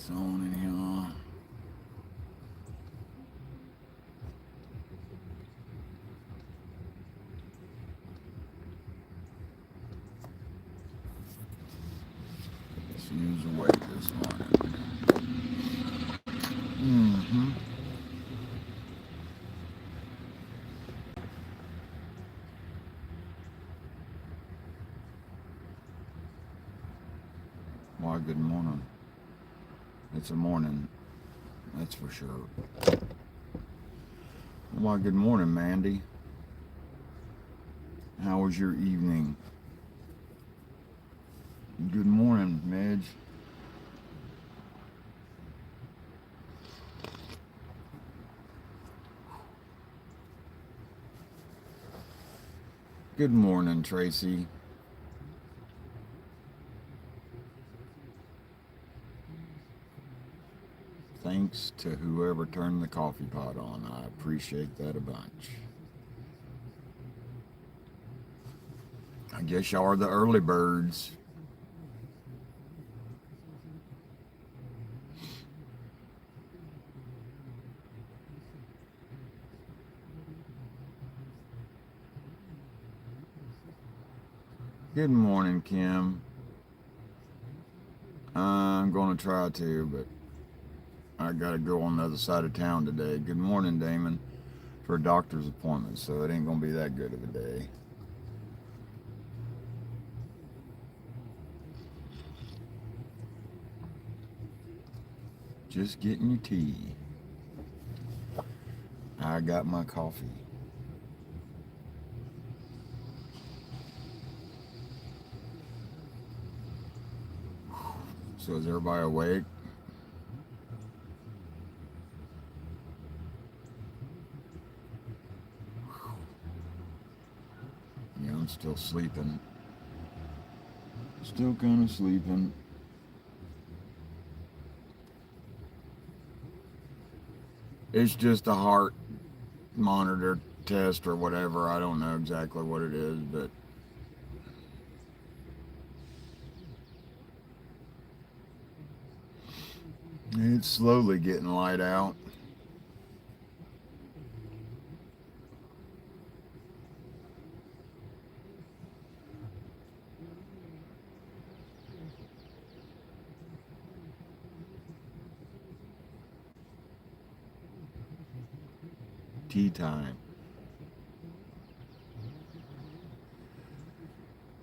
lights on in here. She was awake this morning. Mm-hmm. Why, good morning. It's a morning, that's for sure. Why, good morning, Mandy. How was your evening? Good morning, Midge. Good morning, Tracy. Thanks to whoever turned the coffee pot on. I appreciate that a bunch. I guess y'all are the early birds. Good morning, Kim. I'm going to try to, but I got to go on the other side of town today. Good morning, Damon, for a doctor's appointment, so it ain't going to be that good of a day. Just getting your tea. I got my coffee. So is everybody awake? Yeah, I'm still sleeping. Still kind of sleeping. It's just a heart monitor test or whatever. I don't know exactly what it is, but it's slowly getting light out. Tea time.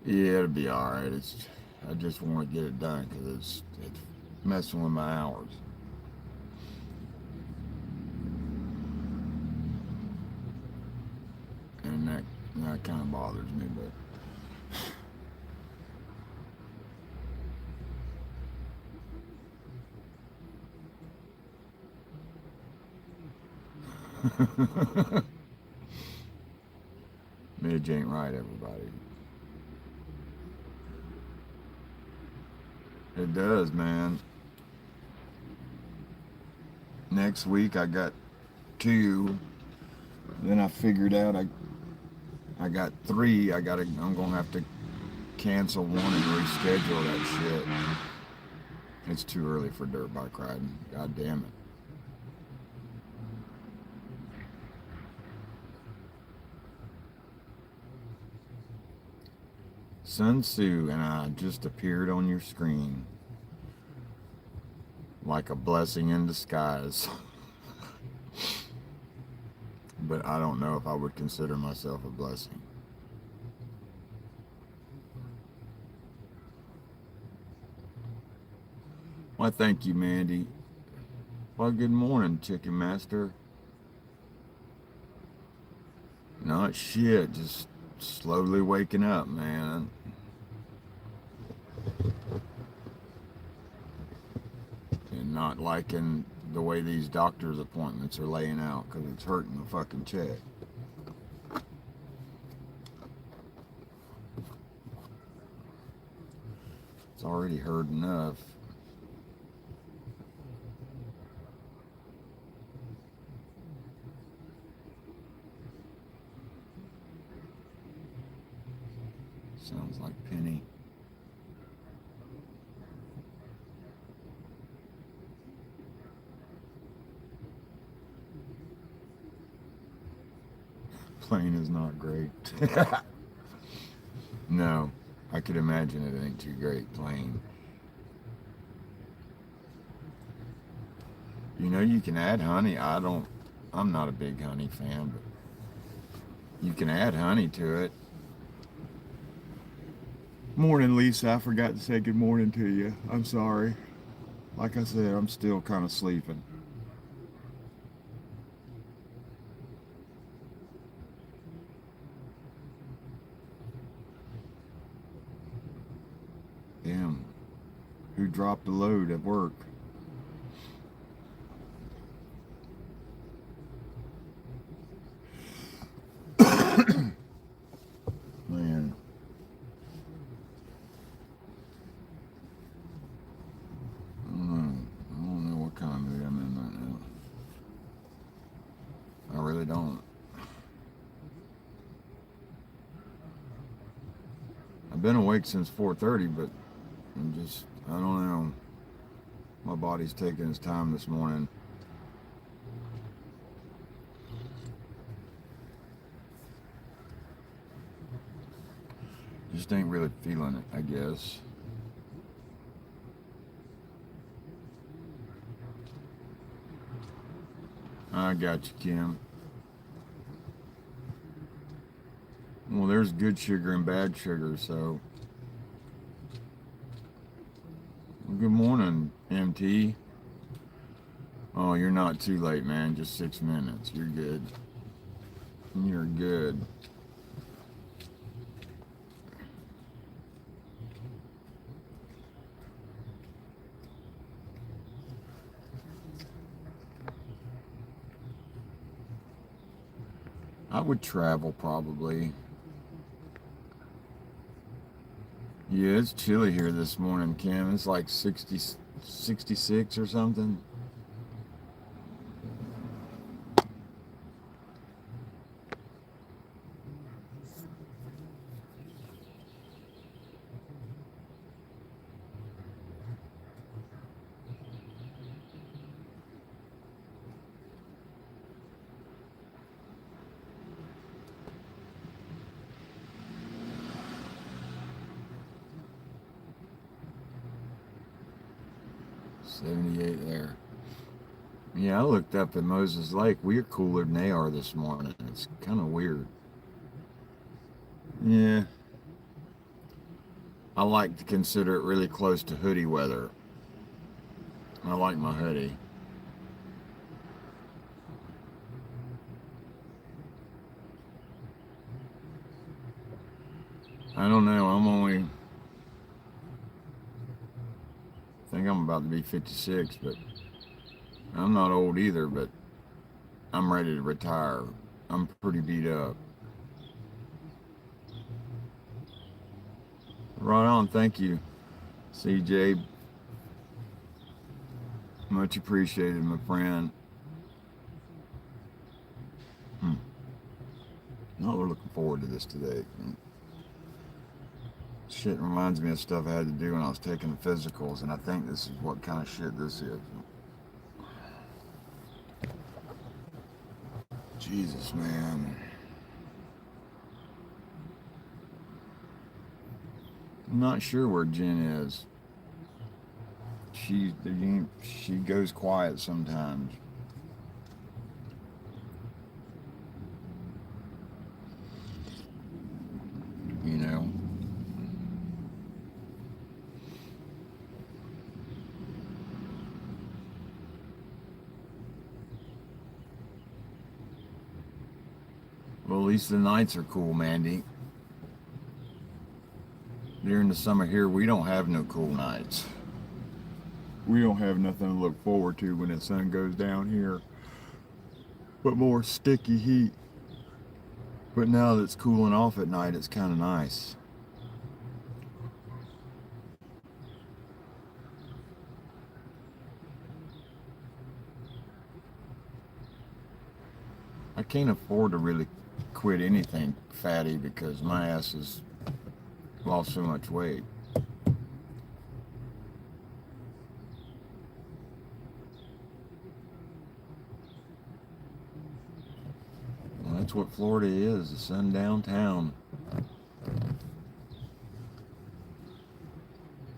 Yeah, it'll be all right. I just want to get it done because it's messing with my hours, and that kind of bothers me. But Midge ain't right, everybody. It does, man. Next week I got two. Then I figured out I got three. I'm gonna have to cancel one and reschedule that shit. It's too early for dirt bike riding. God damn it. Sun Tzu and I just appeared on your screen like a blessing in disguise. But I don't know if I would consider myself a blessing. Why, thank you, Mandy. Well, good morning, Chicken Master. Not shit, just slowly waking up, man. And not liking the way these doctor's appointments are laying out because it's hurting the fucking check. It's already hurt enough. Sounds like Penny. plane is not great. No, I could imagine it ain't too great plane. You know, you can add honey. I'm not a big honey fan, but you can add honey to it. Morning, Lisa. I forgot to say good morning to you. I'm sorry. Like I said, I'm still kind of sleeping. Damn. Who dropped the load at work? Man, I don't know what kind of mood I'm in right now. I really don't. I've been awake since 4:30, but I don't know. My body's taking its time this morning. Just ain't really feeling it, I guess. I got you, Kim. Well, there's good sugar and bad sugar, so. Good morning, MT. Oh, you're not too late, man. Just 6 minutes. You're good. You're good. I would travel probably. Yeah, it's chilly here this morning, Kim. It's like 60, 66 or something. '78 there. Yeah, I looked up at Moses Lake. We're cooler than they are this morning. It's kind of weird. Yeah, I like to consider it really close to hoodie weather. I like my hoodie. I don't know. I think I'm about to be 56, but I'm not old either, but I'm ready to retire. I'm pretty beat up. Right on. Thank you, CJ. Much appreciated, my friend. Hmm. No, we're looking forward to this today. Shit reminds me of stuff I had to do when I was taking the physicals, and I think this is what kind of shit this is. Jesus, man. I'm not sure where Jen is. She goes quiet sometimes. You know. Well, at least the nights are cool, Mandy. During the summer here, we don't have no cool nights. We don't have nothing to look forward to when the sun goes down here, but more sticky heat. But now that it's cooling off at night, it's kind of nice. I can't afford to really quit anything fatty because my ass has lost so much weight. Well, That's what Florida is, a sundown town.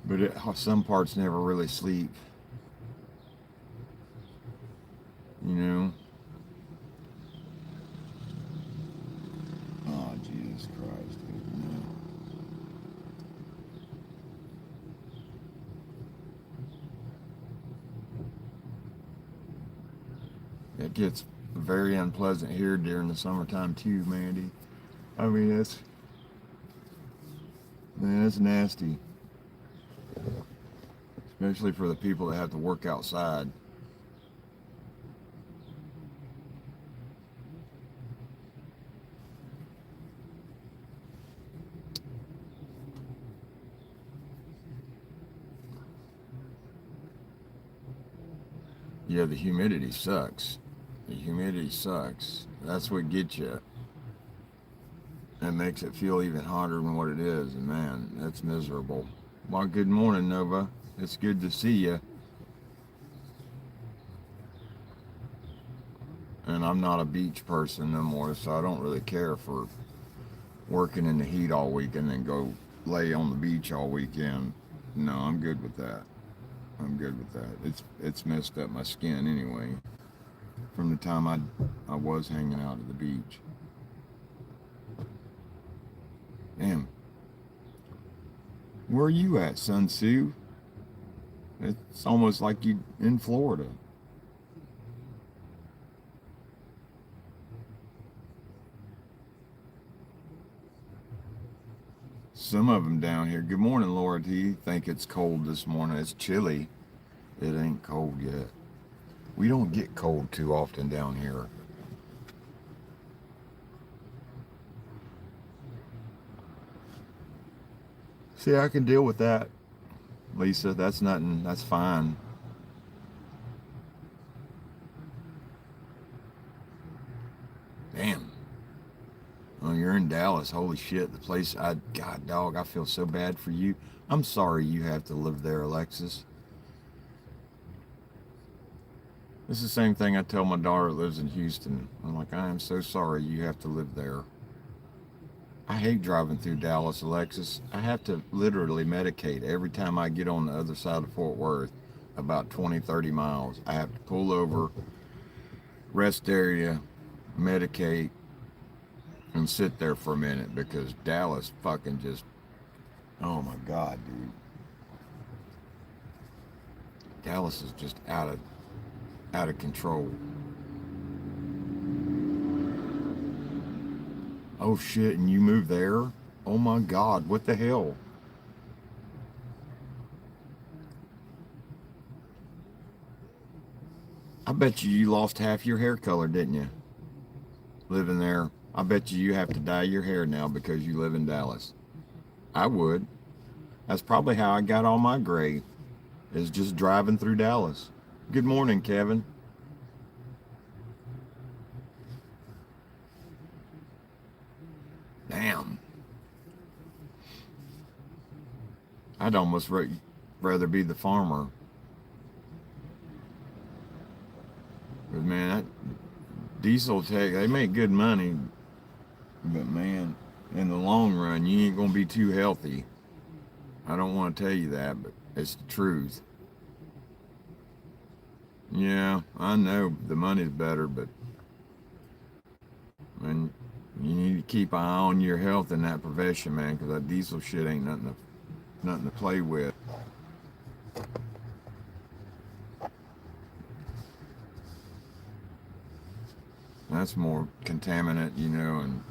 But some parts never really sleep. You know? Oh, Jesus Christ, dude, no. It gets very unpleasant here during the summertime too, Mandy. I mean, it's nasty. Especially for the people that have to work outside. Yeah, the humidity sucks. The humidity sucks. That's what gets you. That makes it feel even hotter than what it is. And man, that's miserable. Well, good morning, Nova. It's good to see you. And I'm not a beach person no more, so I don't really care for working in the heat all week and then go lay on the beach all weekend. No, I'm good with that. I'm good with that. It's messed up my skin anyway. From the time I was hanging out at the beach. Damn. Where are you at, Sun Tzu? It's almost like you in Florida. Some of them down here. Good morning, Laura T. Think it's cold this morning. It's chilly. It ain't cold yet. We don't get cold too often down here. See, I can deal with that, Lisa. That's nothing. That's fine. Damn. Oh, you're in Dallas. Holy shit. The place, God, dog, I feel so bad for you. I'm sorry you have to live there, Alexis. It's the same thing I tell my daughter who lives in Houston. I'm like, I am so sorry you have to live there. I hate driving through Dallas, Alexis. I have to literally medicate every time I get on the other side of Fort Worth, about 20, 30 miles. I have to pull over, rest area, medicate, and sit there for a minute because Dallas fucking just, oh my God, dude. Dallas is just out of control. Oh shit, and you moved there? Oh my God, what the hell? I bet you lost half your hair color, didn't you? Living there. I bet you have to dye your hair now because you live in Dallas. I would. That's probably how I got all my gray, is just driving through Dallas. Good morning, Kevin. Damn. I'd almost rather be the farmer. But man, that diesel tech, they make good money. But man, in the long run, you ain't gonna be too healthy. I don't want to tell you that, but it's the truth. Yeah, I know the money's better, but man, you need to keep an eye on your health in that profession, man, because that diesel shit ain't nothing to play with. That's more contaminant, and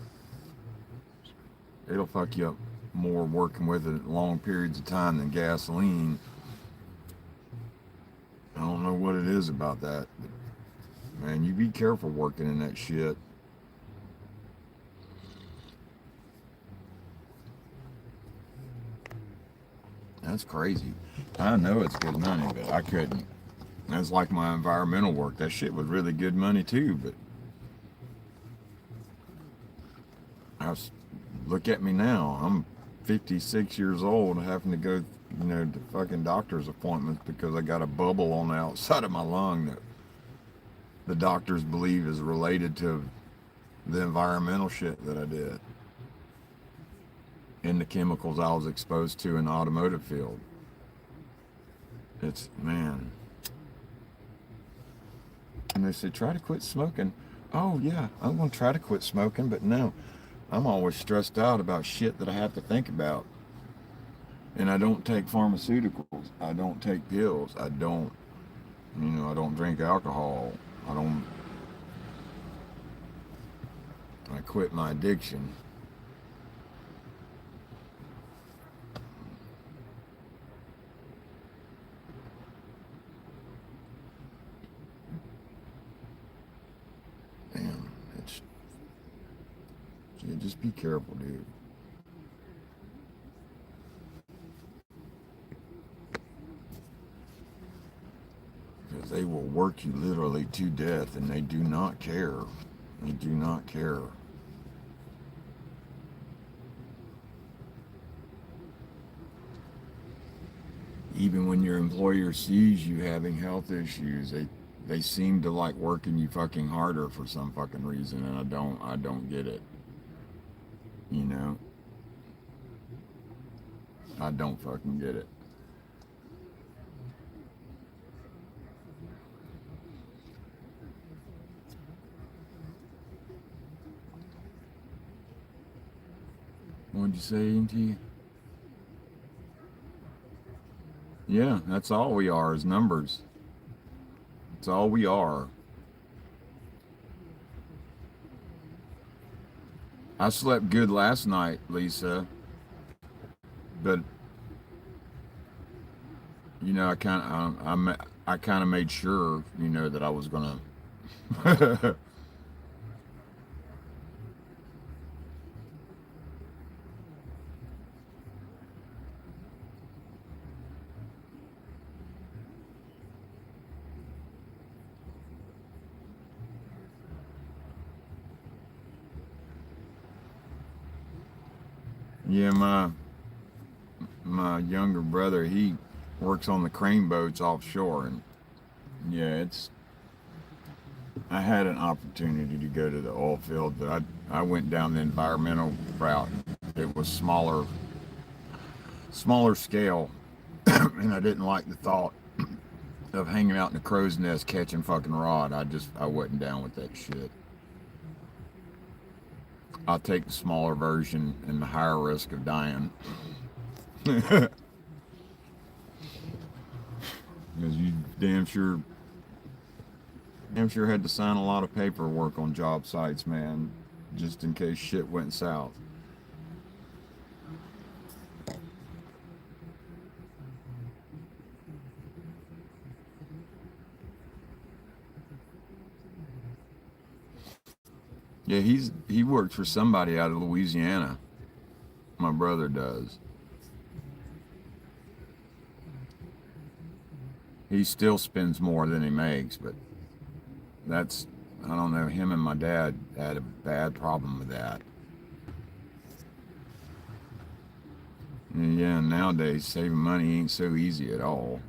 it'll fuck you up more working with it long periods of time than gasoline. I don't know what it is about that, but man, you be careful working in that shit. That's crazy. I know it's good money, but I couldn't. That's like my environmental work. That shit was really good money too, but look at me now. I'm 56 years old having to go, to fucking doctor's appointments because I got a bubble on the outside of my lung that the doctors believe is related to, the environmental shit that I did and the chemicals I was exposed to in the automotive field. It's, man. And they say, try to quit smoking. Oh, yeah, I'm going to try to quit smoking, but no. I'm always stressed out about shit that I have to think about. And I don't take pharmaceuticals. I don't take pills. I don't, I don't drink alcohol. I quit my addiction. Damn, just be careful, dude. Because they will work you literally to death, and they do not care. They do not care. Even when your employer sees you having health issues, they seem to like working you fucking harder for some fucking reason, and I don't get it. You know? I don't fucking get it. What'd you say, NT? Yeah, that's all we are is numbers. That's all we are. I slept good last night, Lisa, but I kind of made sure, that I was gonna. Yeah, my younger brother, he works on the crane boats offshore, and yeah, I had an opportunity to go to the oil field, but I went down the environmental route. It was smaller scale, and I didn't like the thought of hanging out in the crow's nest catching fucking rod. I wasn't down with that shit. I'll take the smaller version and the higher risk of dying. Because you damn sure had to sign a lot of paperwork on job sites, man, just in case shit went south. Yeah, he works for somebody out of Louisiana. My brother does. He still spends more than he makes, but that's, I don't know, him and my dad had a bad problem with that. And yeah, nowadays saving money ain't so easy at all.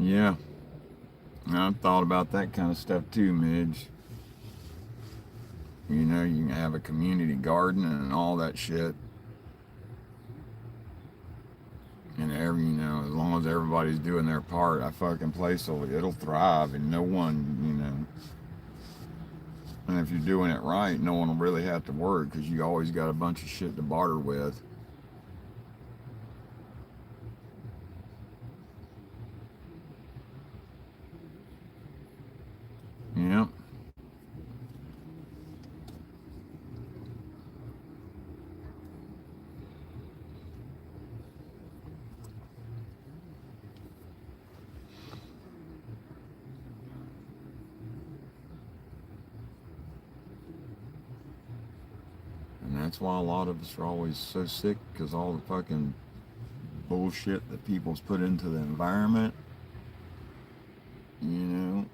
Yeah, I've thought about that kind of stuff too, Midge. You can have a community garden and all that shit. And as long as everybody's doing their part, I fucking place it'll thrive, and no one. And if you're doing it right, no one will really have to work because you always got a bunch of shit to barter with. Yeah. And that's why a lot of us are always so sick, because all the fucking bullshit that people's put into the environment, you know,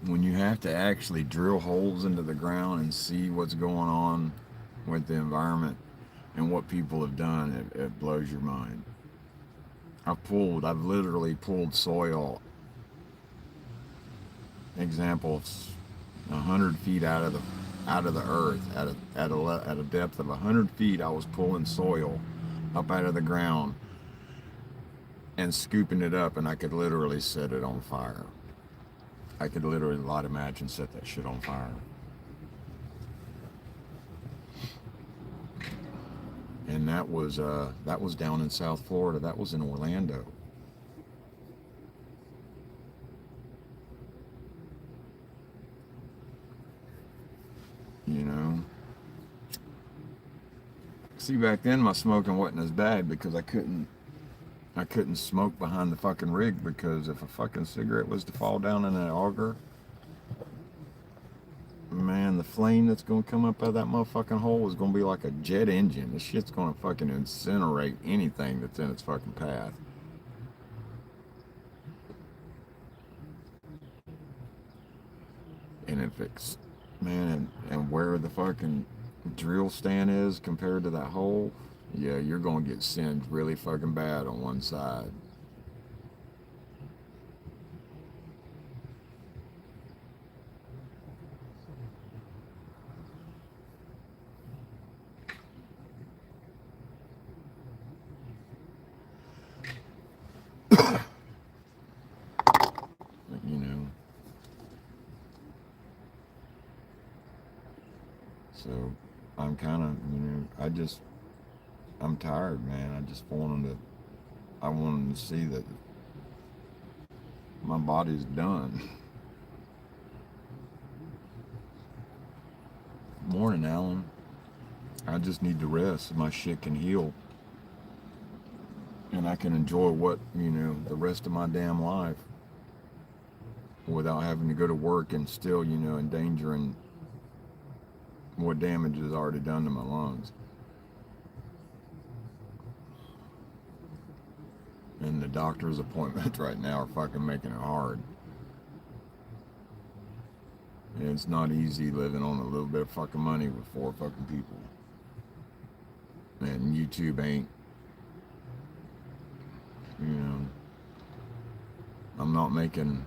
when have to actually drill holes into the ground and see what's going on with the environment and what people have done. It blows your mind. I've literally pulled soil, examples, 100 feet out of the earth at a depth of 100 feet. I was pulling soil up out of the ground and scooping it up, and I could literally set it on fire. I could literally light a match and set that shit on fire. And that was down in South Florida. That was in Orlando. You know. See, back then my smoking wasn't as bad because I couldn't smoke behind the fucking rig, because if a fucking cigarette was to fall down in an auger, man, the flame that's gonna come up out of that motherfucking hole is gonna be like a jet engine. This shit's gonna fucking incinerate anything that's in its fucking path. And if it's, man, and where the fucking drill stand is compared to that hole, yeah, you're gonna get singed really fucking bad on one side. You know. So I'm kind of, I'm tired, man. I want them to see that my body's done. Morning, Alan. I just need to rest so my shit can heal. And I can enjoy the rest of my damn life without having to go to work and still, endangering what damage is already done to my lungs. And the doctor's appointments right now are fucking making it hard. And it's not easy living on a little bit of fucking money with 4 fucking people. And YouTube ain't, I'm not making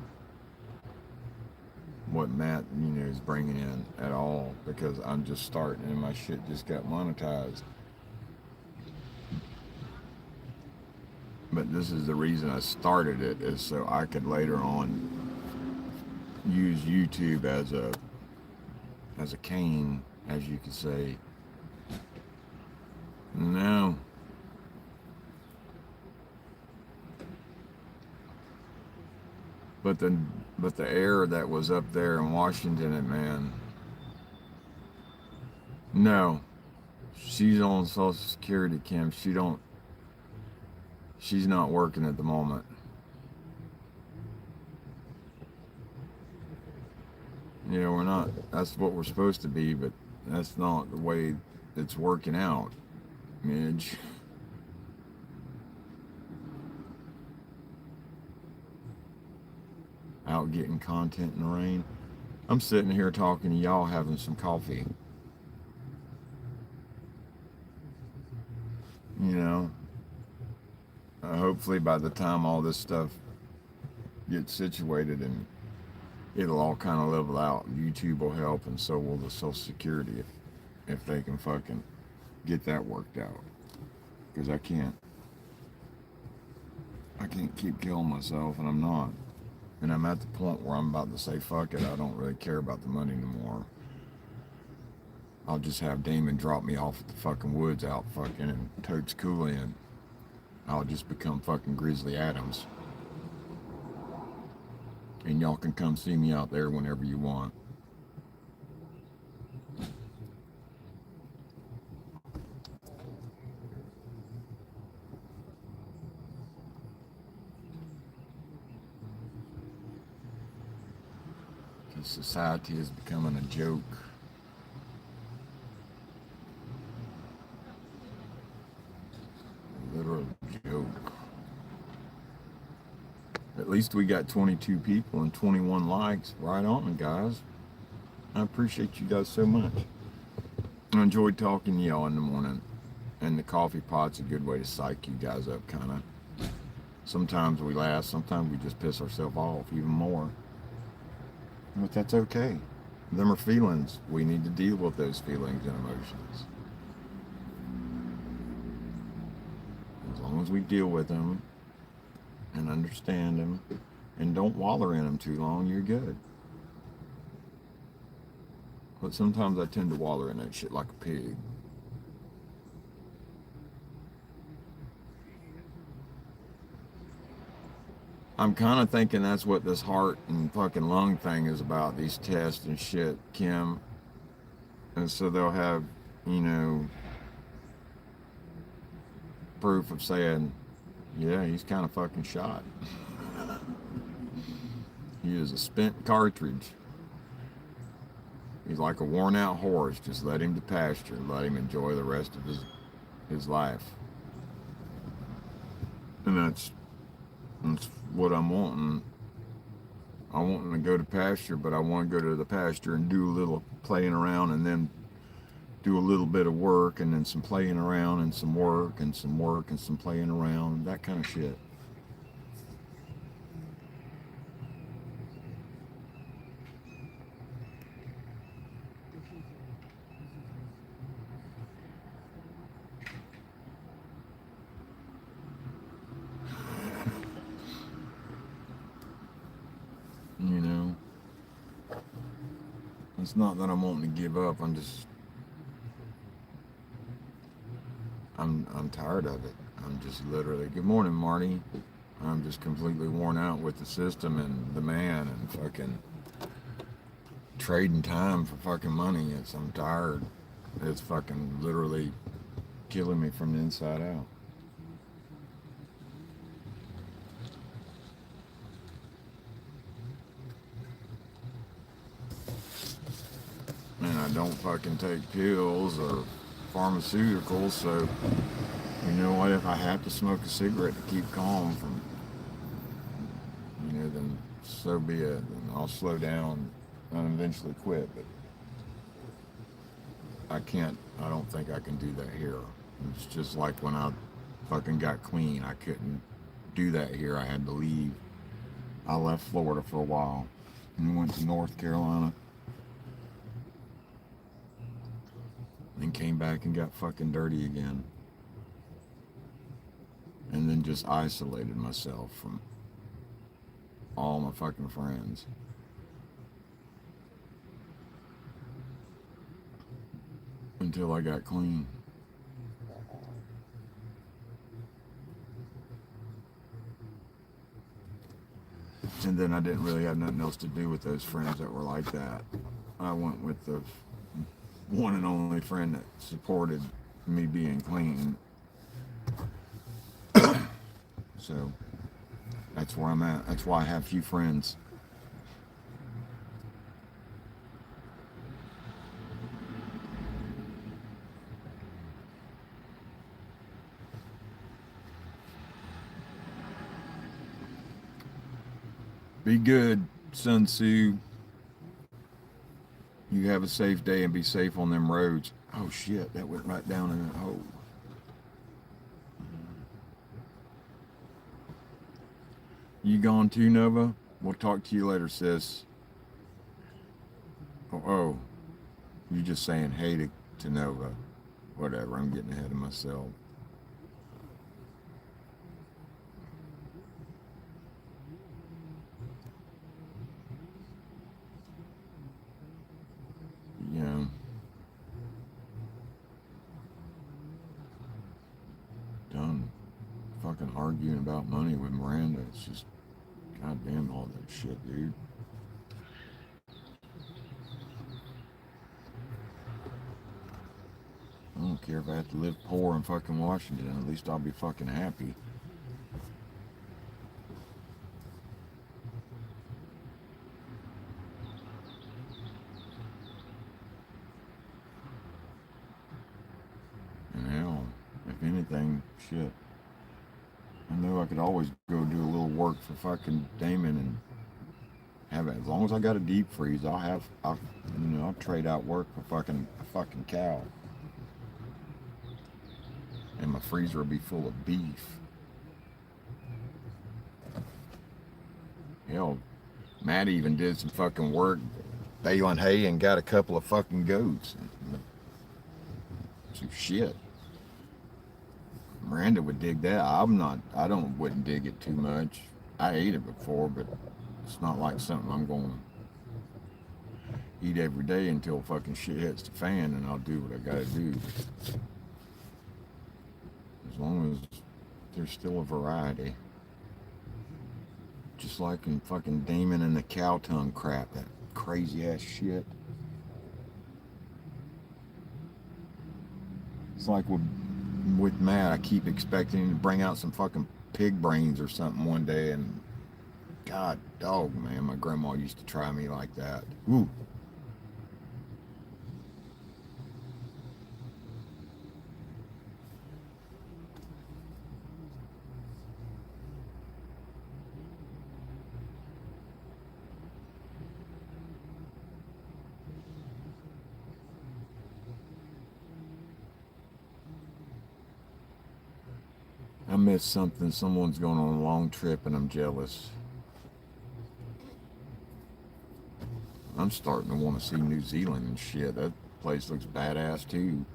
what Matt, is bringing in at all, because I'm just starting and my shit just got monetized. But this is the reason I started it, is so I could later on use YouTube as a cane, as you could say. No. But the air that was up there in Washington, man. No. She's on Social Security, Kim. She's not working at the moment. We're not, that's what we're supposed to be, but that's not the way it's working out, Midge. Out getting content in the rain. I'm sitting here talking to y'all, having some coffee. Hopefully by the time all this stuff gets situated, and it'll all kind of level out, YouTube will help, and so will the Social Security, if they can fucking get that worked out. Because I can't keep killing myself, and I'm not. And I'm at the point where I'm about to say, fuck it, I don't really care about the money anymore. I'll just have Damon drop me off at the fucking woods out fucking in Totes Coulee. I'll just become fucking Grizzly Adams. And y'all can come see me out there whenever you want. Because society is becoming a joke. A literal joke. At least we got 22 people and 21 likes. Right on, guys. I appreciate you guys so much. I enjoyed talking to y'all in the morning. And the coffee pot's a good way to psych you guys up, kind of. Sometimes we laugh, sometimes we just piss ourselves off even more. But that's okay. Them are feelings. We need to deal with those feelings and emotions. As long as we deal with them and understand them and don't wallow in them too long, you're good. But sometimes I tend to wallow in that shit like a pig. I'm kind of thinking that's what this heart and fucking lung thing is about, these tests and shit, Kim. And so they'll have, you know, proof of saying, yeah, he's kind of fucking shot. He is a spent cartridge. He's like a worn out horse. Just let him to pasture. Let him enjoy the rest of his life. And that's what I'm wanting. I want to go to pasture, but I want to go to the pasture and do a little playing around and then do a little bit of work and then some playing around and some work and some work and some playing around, that kind of shit. You know, it's not that I'm wanting to give up. I'm tired of it. I'm just literally, good morning, Marty. I'm just completely worn out with the system and the man and fucking trading time for fucking money. I'm tired. It's fucking literally killing me from the inside out. And I don't fucking take pills or pharmaceuticals, so you know what, if I have to smoke a cigarette to keep calm from, you know, then so be it. And I'll slow down and eventually quit, but I don't think I can do that here. It's just like when I fucking got clean, I couldn't do that here. I had to leave. I left Florida for a while and went to North Carolina. And came back and got fucking dirty again. And then just isolated myself from all my fucking friends. Until I got clean. And then I didn't really have nothing else to do with those friends that were like that. I went with the one and only friend that supported me being clean. So that's where I'm at. That's why I have few friends. Be good, Sun Tzu. You have a safe day and be safe on them roads. Oh shit, that went right down in that hole. You gone too, Nova? We'll talk to you later, sis. Oh, you just saying hey to Nova. Whatever, I'm getting ahead of myself. You know, done fucking arguing about money with Miranda. It's just, goddamn all that shit, dude. I don't care if I have to live poor in fucking Washington. At least I'll be fucking happy. And hell, if anything, shit, I know I could always go do a little work for fucking Damon and have it. As long as I got a deep freeze, I'll trade out work for a fucking cow. And my freezer will be full of beef. Hell, Matt even did some fucking work baling hay and got a couple of fucking goats. Some shit. Miranda would dig that. Wouldn't dig it too much. I ate it before, but it's not like something I'm going to eat every day until fucking shit hits the fan, and I'll do what I gotta do. As long as there's still a variety. Just like in fucking Damon and the cow tongue crap, that crazy ass shit. It's like with Matt, I keep expecting him to bring out some fucking pig brains or something one day, and God dog, man, my grandma used to try me like that. Ooh. I missed something. Someone's going on a long trip and I'm jealous. I'm starting to want to see New Zealand and shit. That place looks badass too.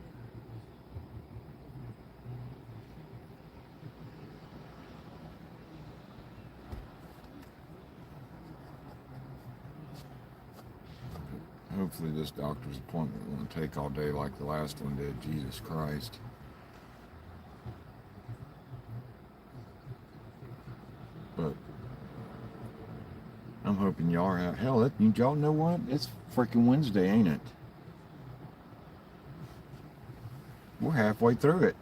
Hopefully this doctor's appointment won't take all day like the last one did. Jesus Christ. But I'm hoping y'all have, hell, y'all know what? It's freaking Wednesday, ain't it? We're halfway through it.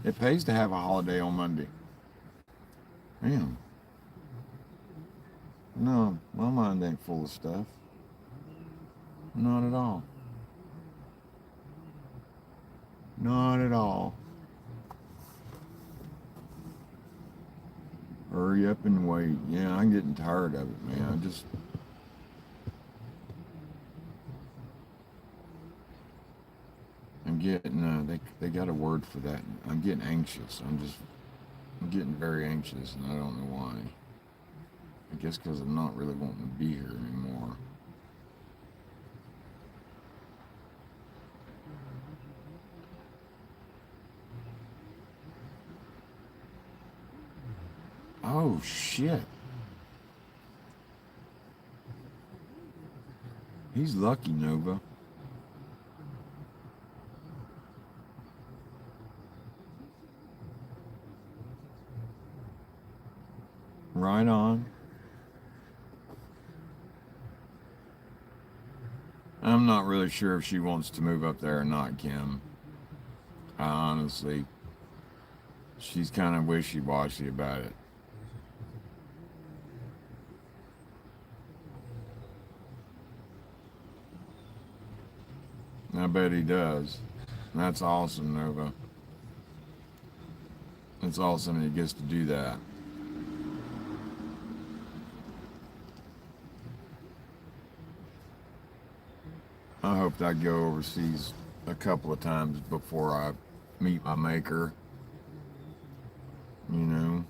It pays to have a holiday on Monday. Damn. No, my mind ain't full of stuff. Not at all. Not at all. Hurry up and wait. Yeah, I'm getting tired of it, man. I'm getting, they got a word for that. I'm getting anxious. I'm getting very anxious, and I don't know why. I guess because I'm not really wanting to be here anymore. Oh, shit. He's lucky, Nova. Right on. I'm not really sure if she wants to move up there or not, Kim. Honestly, she's kind of wishy-washy about it. I bet he does. That's awesome, Nova. It's awesome he gets to do that. I hope I go overseas a couple of times before I meet my maker. You know?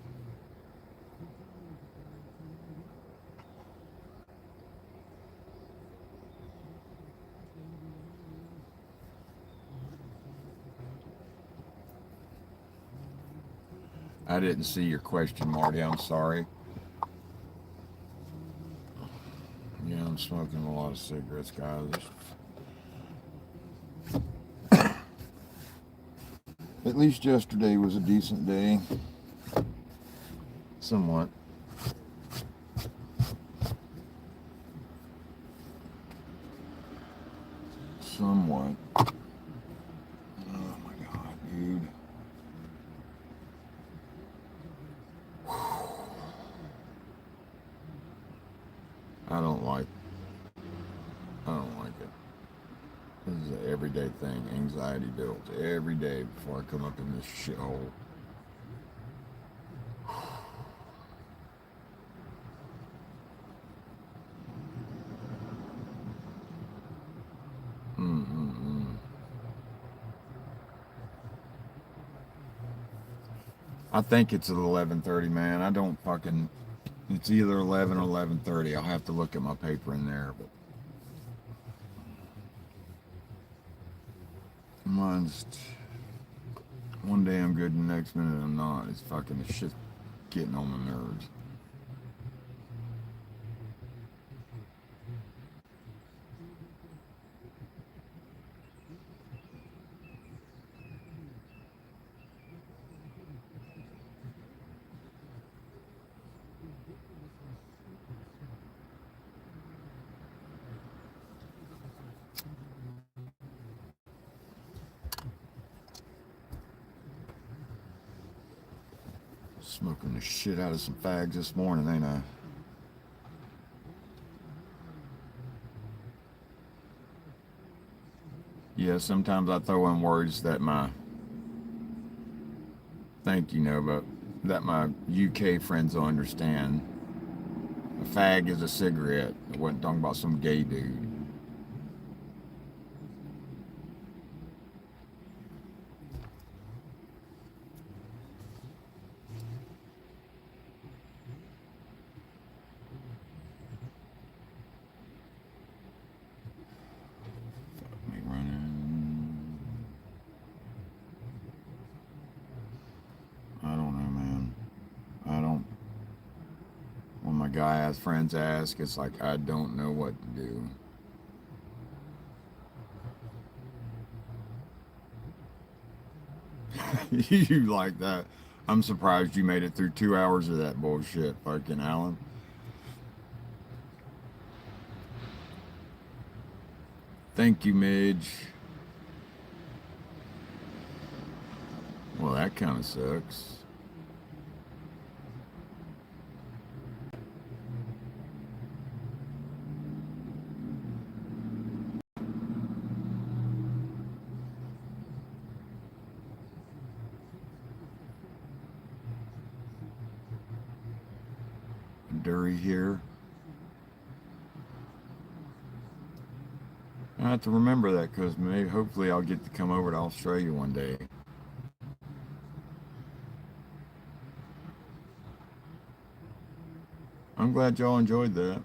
I didn't see your question, Marty. I'm sorry. Yeah, I'm smoking a lot of cigarettes, guys. At least yesterday was a decent day. Somewhat. Somewhat. Oh my God, dude. I don't like I don't like it. This is an everyday thing. Anxiety builds every day before I come up in this shithole. Mm-mm-mm. I think it's at 11:30, man. I don't fucking. It's either 11 or 11:30. I'll have to look at my paper in there, but mine's one day I'm good, the next minute I'm not. It's fucking the shit getting on my nerves. Smoking the shit out of some fags this morning, ain't I? Yeah, sometimes I throw in words that my thank you know, but that my UK friends will understand. A fag is a cigarette. I wasn't talking about some gay dude. Fuck me running. I don't know, man. I don't. When my guy ass friends ask, it's like I don't know what to do. You like that? I'm surprised you made it through 2 hours of that bullshit, fucking Alan. Thank you, Midge. Well, that kind of sucks. Dury here. I have to remember that because maybe, hopefully, I'll get to come over to Australia one day. I'm glad y'all enjoyed that.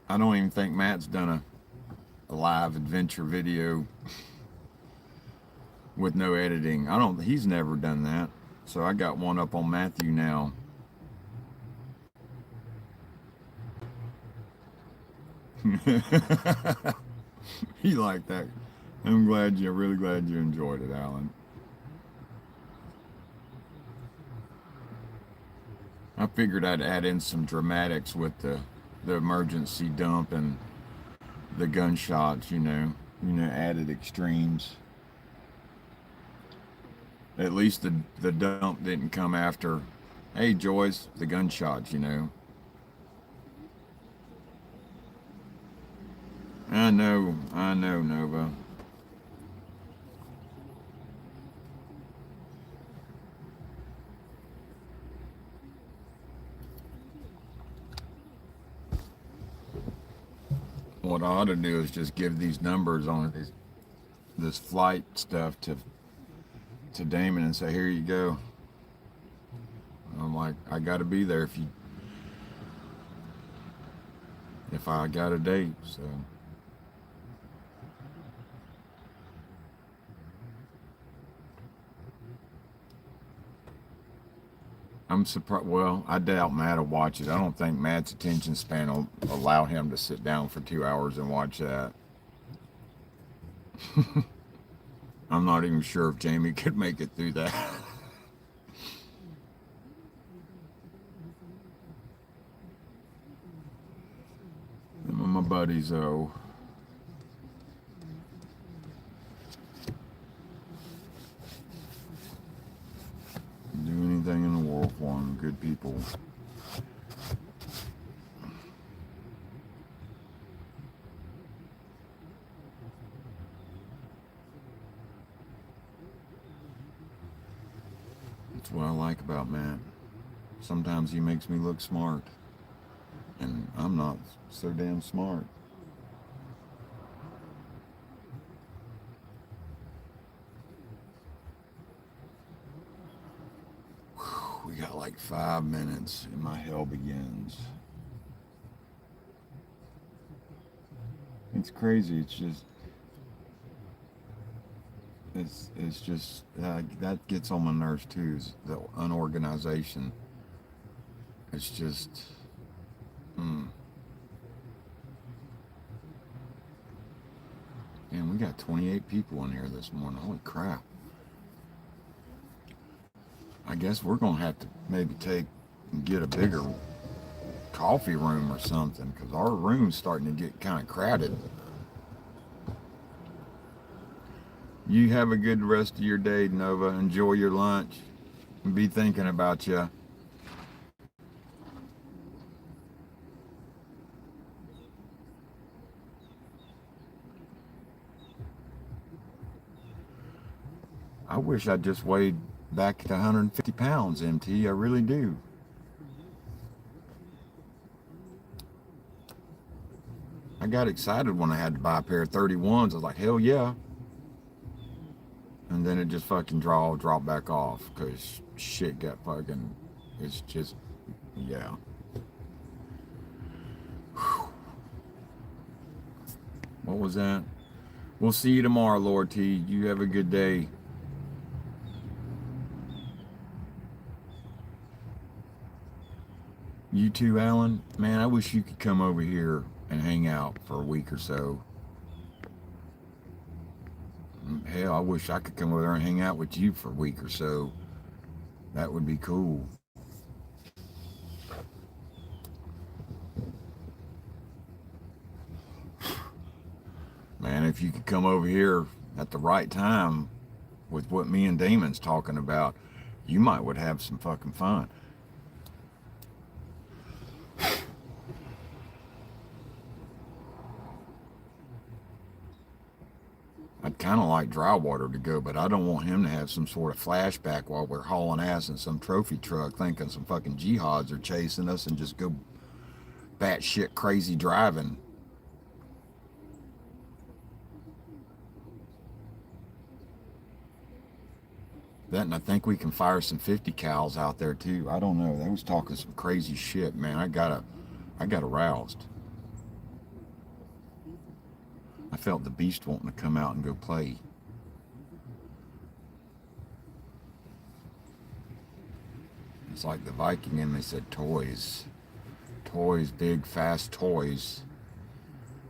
I don't even think Matt's done a live adventure video with no editing. I don't. He's never done that. So I got one up on Matthew now. You like that? I'm glad you. Really glad you enjoyed it, Alan. I figured I'd add in some dramatics with the emergency dump and the gunshots. Added extremes. At least the dump didn't come after. Hey, Joyce, the gunshots. I know, Nova. What I ought to do is just give these numbers on this flight stuff to Damon and say, here you go. I'm like, I got to be there if I got a date. So I'm surprised. Well, I doubt Matt will watch it. I don't think Matt's attention span will allow him to sit down for 2 hours and watch that. I'm not even sure if Jamie could make it through that. My buddies, though. Do anything in the world for them. Good people. That's what I like about Matt. Sometimes he makes me look smart. And I'm not so damn smart. Whew, we got like 5 minutes and my hell begins. It's crazy. It's just that gets on my nerves too. Is the unorganization. It's just, mm. Man, we got 28 people in here this morning. Holy crap! I guess we're gonna have to maybe get a bigger coffee room or something because our room's starting to get kind of crowded. You have a good rest of your day, Nova. Enjoy your lunch. Be thinking about you. I wish I just weighed back to 150 pounds, MT. I really do. I got excited when I had to buy a pair of 31s. I was like, hell yeah. And then it just fucking dropped back off because shit got fucking, it's just, yeah. Whew. What was that? We'll see you tomorrow, Lord T. You have a good day. You too, Alan. Man, I wish you could come over here and hang out for a week or so. Hell, I wish I could come over there and hang out with you for a week or so. That would be cool. Man, if you could come over here at the right time with what me and Damon's talking about, you might would have some fucking fun. I'd kind of like Drywater to go, but I don't want him to have some sort of flashback while we're hauling ass in some trophy truck thinking some fucking jihads are chasing us and just go batshit crazy driving. That, and I think we can fire some 50 cals out there too. I don't know. They was talking some crazy shit, man. I got aroused. I felt the beast wanting to come out and go play. It's like the Viking and they said toys. Toys, big, fast toys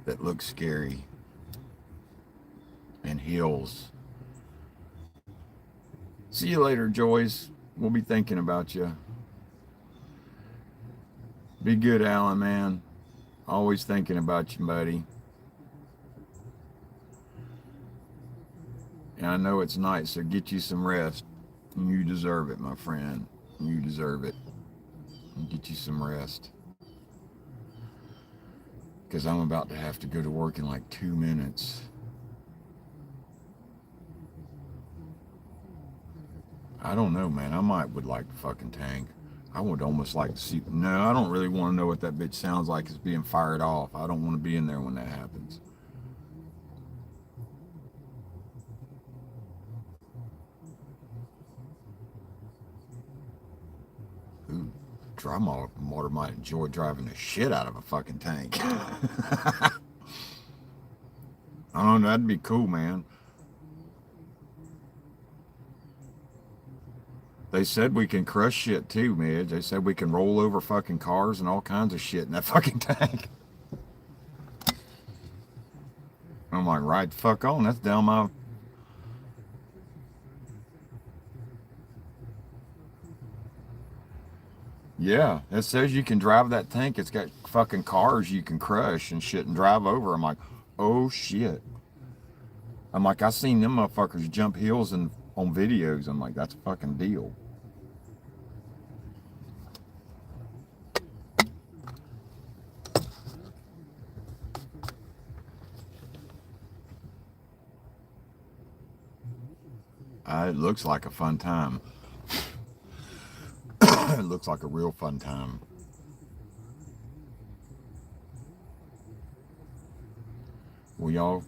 that look scary. And hills. See you later, Joyce. We'll be thinking about you. Be good, Alan, man. Always thinking about you, buddy. And I know it's night, so get you some rest. You deserve it, my friend. You deserve it. Get you some rest. Because I'm about to have to go to work in like 2 minutes. I don't know, man. I would like the fucking tank. I would almost like to see. No, I don't really want to know what that bitch sounds like is being fired off. I don't want to be in there when that happens. Ooh, Drywater might enjoy driving the shit out of a fucking tank. I don't know. That'd be cool, man. They said we can crush shit too, Midge. They said we can roll over fucking cars and all kinds of shit in that fucking tank. I'm like, right the fuck on. That's down my... Yeah, it says you can drive that tank. It's got fucking cars you can crush and shit and drive over. I'm like, oh shit. I'm like, I seen them motherfuckers jump hills and on videos. I'm like, that's a fucking deal. It looks like a fun time. It looks like a real fun time. Well, y'all,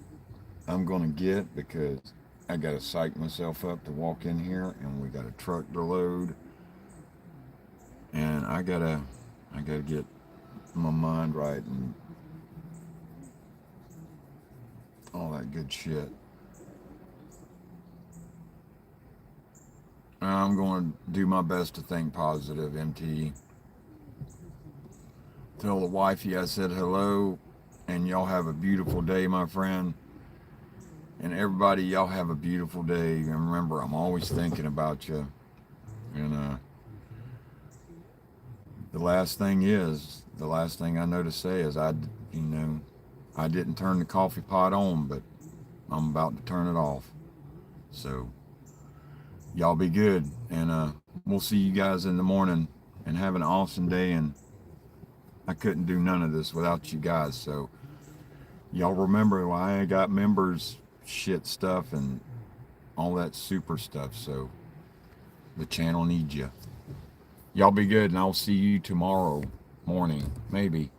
I'm gonna get because I gotta psych myself up to walk in here, and we got a truck to load, and I gotta get my mind right and all that good shit. I'm going to do my best to think positive, MT. Tell the wifey I said hello, and y'all have a beautiful day, my friend. And everybody, y'all have a beautiful day. And remember, I'm always thinking about you. And the last thing I know to say is you know, I didn't turn the coffee pot on, but I'm about to turn it off. So y'all be good, and we'll see you guys in the morning. And have an awesome day. And I couldn't do none of this without you guys. So y'all remember, I got members, shit stuff, and all that super stuff. So the channel needs you. Y'all be good, and I'll see you tomorrow morning, maybe.